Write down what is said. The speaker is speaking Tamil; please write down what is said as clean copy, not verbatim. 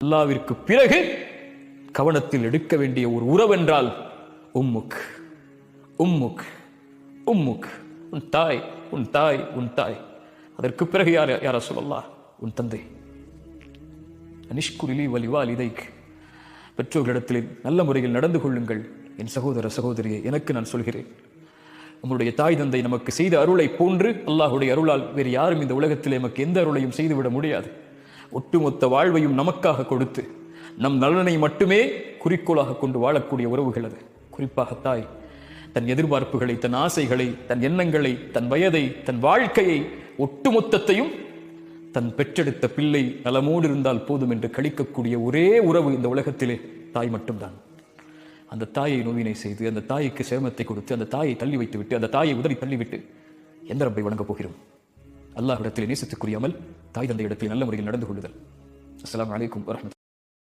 அல்லாஹ்விற்கு பிறகு கவனத்தில் எடுக்க வேண்டிய ஒரு உறவென்றால் உம்முக் உம்முக் உம்முக், உன் தாய் உன் தாய் உன் தாய். அதற்கு பிறகு யார் ரசூலல்லாஹ்? உன் தந்தை. அனிஷ்குரிலி வலிவாலிதைக், பெற்றோர்களிடத்தில் நல்ல முறையில் நடந்து கொள்ளுங்கள். என் சகோதர சகோதரியை, எனக்கு நான் சொல்கிறேன், நம்முடைய தாய் தந்தை நமக்கு செய்த அருளை போன்று அல்லாஹுடைய அருளால் வேறு யாரும் இந்த உலகத்தில் நமக்கு எந்த அருளையும் செய்துவிட முடியாது. ஒட்டுமொத்த வாழ்வையும் நமக்காக கொடுத்து நம் நலனை மட்டுமே குறிக்கோளாக கொண்டு வாழக்கூடிய உறவுகள் அது. குறிப்பாக தாய் தன் எதிர்பார்ப்புகளை, தன் ஆசைகளை, தன் எண்ணங்களை, தன் வயதை, தன் வாழ்க்கையை, ஒட்டுமொத்தத்தையும் தன் பெற்றெடுத்த பிள்ளை நலமோடு இருந்தால் போதும் என்று கழிக்கக்கூடிய ஒரே உறவு இந்த உலகத்திலே தாய் மட்டும்தான். அந்த தாயை நோவினை செய்து, அந்த தாய்க்கு சேமத்தை கொடுத்து, அந்த தாயை தள்ளி வைத்து விட்டு, அந்த தாயை உதறி தள்ளிவிட்டு எந்த ரப்பை வணங்கப் போகிறோம்? அல்லாஹ்விடத்தில் நேசத்துக்குரிய அமல் தாய் தந்தை இடத்தில் நல்ல முறையில் நடந்து கொள்ளுதல். அஸ்ஸலாமு அலைக்கும் வரஹ்மத்துல்லாஹி.